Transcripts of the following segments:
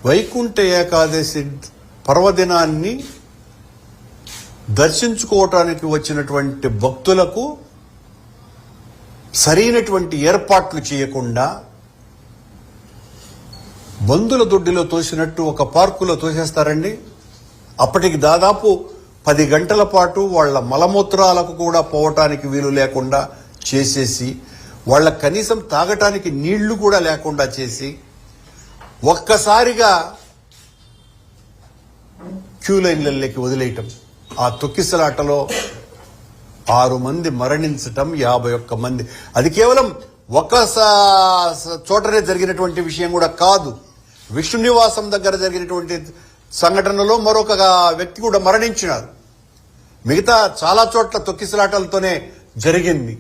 వైకుంఠ ఏకాదశి పర్వదినాన్ని దర్శించుకోవటానికి వచ్చినటువంటి భక్తులకు సరైనటువంటి ఏర్పాట్లు చేయకుండా బందుల దొడ్డిలో తోసినట్టు ఒక పార్కులో తోసేస్తారండి. అప్పటికి దాదాపు 10 గంటల పాటు వాళ్ల మలమూత్రాలకు కూడా పోవటానికి వీలు లేకుండా చేసేసి, వాళ్ళ కనీసం తాగటానికి నీళ్లు కూడా లేకుండా చేసి, ఒక్కసారిగా క్యూ లైన్లలోకి వదిలేయటం. ఆ తొక్కిసలాటలో 6 మంది మరణించటం, 51 మంది. అది కేవలం ఒక చోటనే జరిగినటువంటి విషయం కూడా కాదు. విష్ణు నివాసం దగ్గర జరిగినటువంటి సంఘటనలో మరొక వ్యక్తి కూడా మరణించినారు. మిగతా చాలా చోట్ల తొక్కిసలాటలతోనే జరిగింది.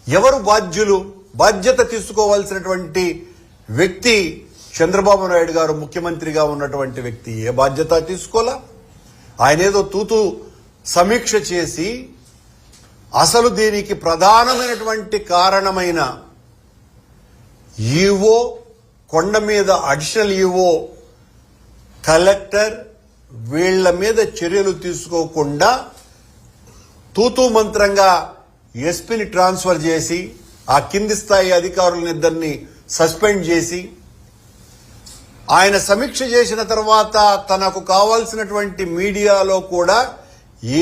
ఎవరు బాధ్యులు? బాధ్యత తీసుకోవాల్సినటువంటి వ్యక్తి చంద్రబాబు నాయుడు గారు, ముఖ్యమంత్రిగా ఉన్నటువంటి వ్యక్తి. ఏ బాధ్యత తీసుకోవాలా? ఆయన ఏదో తూతూ సమీక్ష చేసి అసలు దీనికి ప్రధానమైనటువంటి కారణమైన ఈవో, కొండ మీద అడిషనల్ ఈవో, కలెక్టర్ వీళ్ల మీద చర్యలు తీసుకోకుండా తూతూ మంత్రంగా ఎస్పీని ట్రాన్స్ఫర్ చేసి, ఆ కింది స్థాయి అధికారులనిద్దరిని సస్పెండ్ చేసి, ఆయన సమీక్ష చేసిన తర్వాత తనకు కావాల్సినటువంటి మీడియాలో కూడా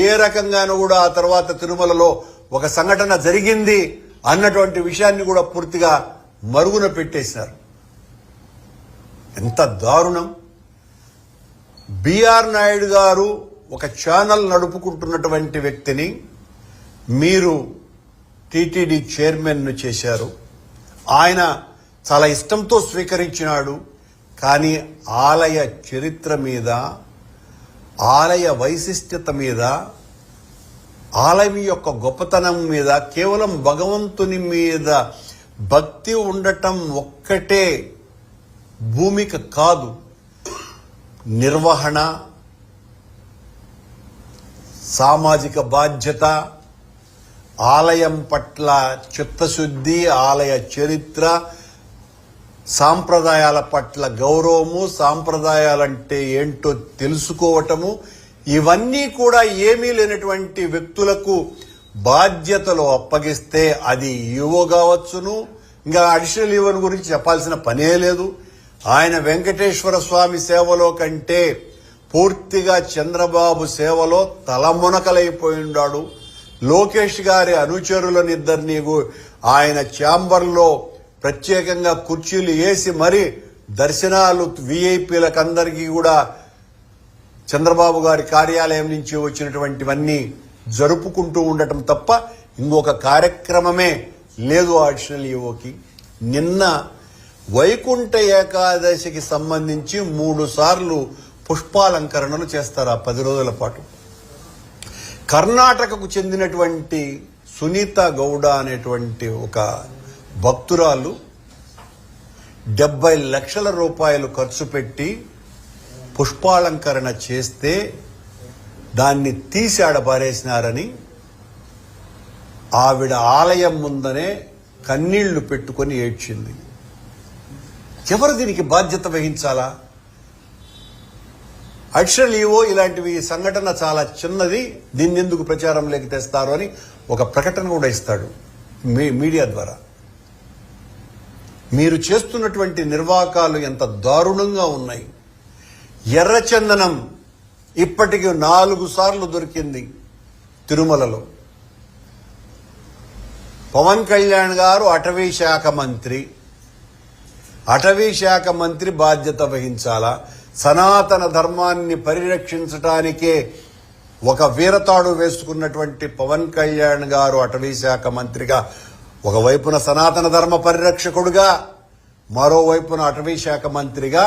ఏ రకంగానూ కూడా ఆ తర్వాత తిరుమలలో ఒక సంఘటన జరిగింది అన్నటువంటి విషయాన్ని కూడా పూర్తిగా మరుగున పెట్టేశారు. ఎంత దారుణం! బిఆర్ నాయుడు గారు ఒక ఛానల్ నడుపుకుంటున్నటువంటి వ్యక్తిని మీరు టీటీడీ చైర్మన్ ను చేశారు. ఆయన చాలా ఇష్టంతో స్వీకరించినాడు. కానీ ఆలయ చరిత్ర మీద, ఆలయ వైశిష్ట్యత మీద, ఆలయం యొక్క గొప్పతనం మీద, కేవలం భగవంతుని మీద భక్తి ఉండటం ఒక్కటే భూమిక కాదు. నిర్వహణ, సామాజిక బాధ్యత, ఆలయం పట్ల చిత్తశుద్ధి, ఆలయ చరిత్ర, సాంప్రదాయాల పట్ల గౌరవము, సాంప్రదాయాలంటే ఏంటో తెలుసుకోవటము, ఇవన్నీ కూడా ఏమీ లేనటువంటి వ్యక్తులకు బాధ్యతలు అప్పగిస్తే అది ఈవో కావచ్చును. ఇంకా అడిషనల్ ఈవోని గురించి చెప్పాల్సిన పనే లేదు. ఆయన వెంకటేశ్వర స్వామి సేవలో కంటే పూర్తిగా చంద్రబాబు సేవలో తలమునకలైపోయినాడు. లోకేష్ గారి అనుచరులనిద్దరినీ ఆయన ఛాంబర్లో ప్రత్యేకంగా కుర్చీలు వేసి మరి దర్శనాలు వీఐపీలకందరికీ కూడా చంద్రబాబు గారి కార్యాలయం నుంచి వచ్చినటువంటివన్నీ జరుపుకుంటూ ఉండటం తప్ప ఇంకొక కార్యక్రమమే లేదు అడిషనల్ ఈవోకి. నిన్న వైకుంఠ ఏకాదశికి సంబంధించి 3 సార్లు పుష్పాలంకరణలు చేస్తారు ఆ 10 రోజుల పాటు. కర్ణాటకకు చెందినటువంటి సునీత గౌడ అనేటువంటి ఒక భక్తురాలు 70 లక్షల రూపాయలు ఖర్చు పెట్టి పుష్పాలంకరణ చేస్తే దాన్ని తీసి ఆడపారేసినారని ఆవిడ ఆలయం ముందనే కన్నీళ్లు పెట్టుకొని ఏడ్చింది. ఎవరు దీనికి బాధ్యత వహించాలా? అడిషనల్ ఈవో ఇలాంటివి సంఘటన చాలా చిన్నది, దీన్ని ఎందుకు ప్రచారంలోకి తెస్తారు అని ఒక ప్రకటన కూడా ఇస్తాడు మీడియా ద్వారా. మీరు చేస్తున్నటువంటి నిర్వాకాలు ఎంత దారుణంగా ఉన్నాయి. ఎర్రచందనం ఇప్పటికి 4 సార్లు దొరికింది తిరుమలలో. పవన్ కళ్యాణ్ గారు అటవీ శాఖ మంత్రి బాధ్యత వహించాలా? సనాతన ధర్మాన్ని పరిరక్షించడానికే ఒక వీరతాడు వేసుకున్నటువంటి పవన్ కళ్యాణ్ గారు అటవీ శాఖ మంత్రిగా ఒకవైపున సనాతన ధర్మ పరిరక్షకుడుగా, మరోవైపున అటవీ శాఖ మంత్రిగా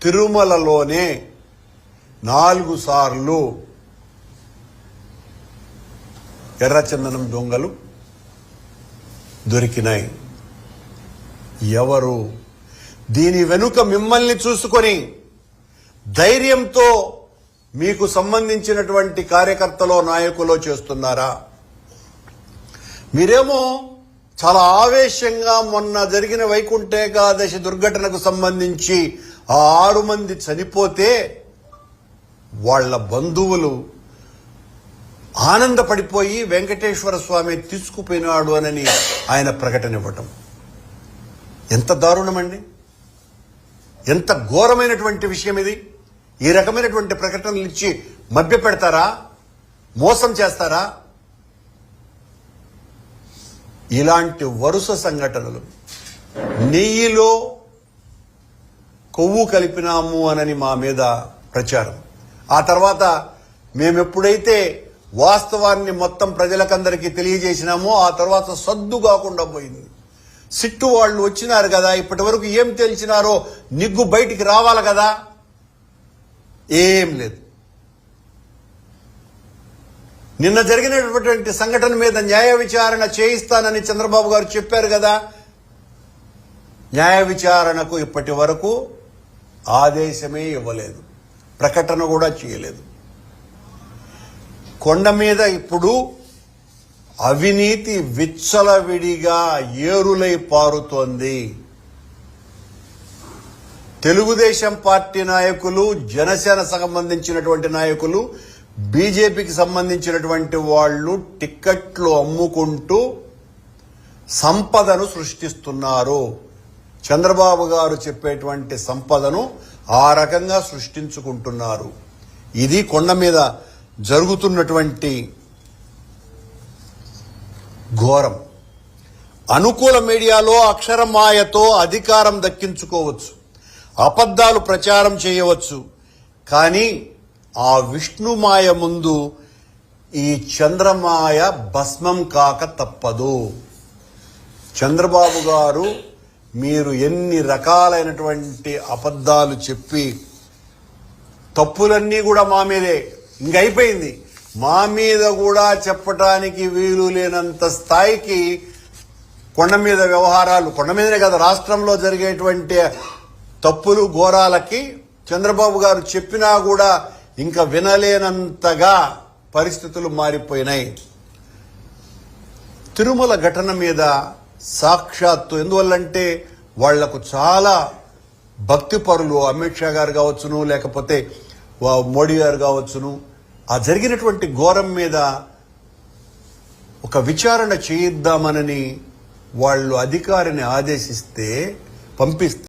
తిరుమలలోనే 4 సార్లు ఎర్రచందనం దొంగలు దొరికినాయి. ఎవరు దీని వెనుక మిమ్మల్ని చూసుకొని ధైర్యంతో మీకు సంబంధించినటువంటి కార్యకర్తలో నాయకులో చేస్తున్నారా? మీరేమో చాలా ఆవేశంగా మొన్న జరిగిన వైకుంఠ ఏకాదశి దుర్ఘటనకు సంబంధించి ఆ 6 మంది చనిపోతే వాళ్ళ బంధువులు ఆనందపడిపోయి వెంకటేశ్వర స్వామి తీసుకుపోయినాడు అని ఆయన ప్రకటన ఇవ్వటం ఎంత దారుణమండి, ఎంత ఘోరమైనటువంటి విషయం ఇది. ఈ రకమైనటువంటి ప్రకటనలు ఇచ్చి మభ్య పెడతారా, మోసం చేస్తారా? ఇలాంటి వరుస సంఘటనలు. నెయ్యిలో కొవ్వు కలిపినాము అనని మా మీద ప్రచారం. ఆ తర్వాత మేమెప్పుడైతే వాస్తవాన్ని మొత్తం ప్రజలకందరికీ తెలియజేసినామో ఆ తర్వాత సద్దు కాకుండా పోయింది. సిట్టు వాళ్ళు వచ్చినారు కదా, ఇప్పటి వరకు ఏం తెలిసినారో నిగ్గు బయటికి రావాలి కదా, ఏం లేదు. నిన్న జరిగినటువంటి సంఘటన మీద న్యాయ విచారణ చేయిస్తానని చంద్రబాబు గారు చెప్పారు కదా, న్యాయ విచారణకు ఇప్పటి వరకు ఆదేశమే ఇవ్వలేదు, ప్రకటన కూడా చేయలేదు. కొండ మీద ఇప్పుడు అవినీతి విచ్చలవిడిగా ఏరులై పారుతోంది. తెలుగుదేశం పార్టీ నాయకులు, జనసేన సంబంధించినటువంటి నాయకులు, బీజేపీకి సంబంధించినటువంటి వాళ్ళు టిక్కెట్లు అమ్ముకుంటూ సంపదను సృష్టిస్తున్నారు. చంద్రబాబు గారు చెప్పేటువంటి సంపదను ఆ రకంగా సృష్టించుకుంటున్నారు. ఇది కొండ మీద జరుగుతున్నటువంటి ఘోరం. అనుకూల మీడియాలో అక్షరమాయతో అధికారం దక్కించుకోవచ్చు, అబద్ధాలు ప్రచారం చేయవచ్చు, కానీ ఆ విష్ణుమాయ ముందు ఈ చంద్రమాయ భస్మం కాక తప్పదు. చంద్రబాబు గారు మీరు ఎన్ని రకాలైనటువంటి అబద్ధాలు చెప్పి తప్పులన్నీ కూడా మా మీదే, ఇంకైపోయింది, మా మీద కూడా చెప్పటానికి వీలు లేనంత స్థాయికి కొండ మీద వ్యవహారాలు, కొండ మీదనే కదా రాష్ట్రంలో జరిగేటువంటి తప్పులు ఘోరాలకి చంద్రబాబు గారు చెప్పినా కూడా ఇంకా వినలేనంతగా పరిస్థితులు మారిపోయినాయి. తిరుమల ఘటన మీద సాక్షాత్తు, ఎందువల్లంటే వాళ్లకు చాలా భక్తి పరులు, అమిత్ షా గారు కావచ్చును, లేకపోతే మోడీ గారు కావచ్చును, ఆ జరిగినటువంటి ఘోరం మీద ఒక విచారణ చేయిద్దామనని వాళ్ళు అధికారిని ఆదేశిస్తే, పంపిస్తే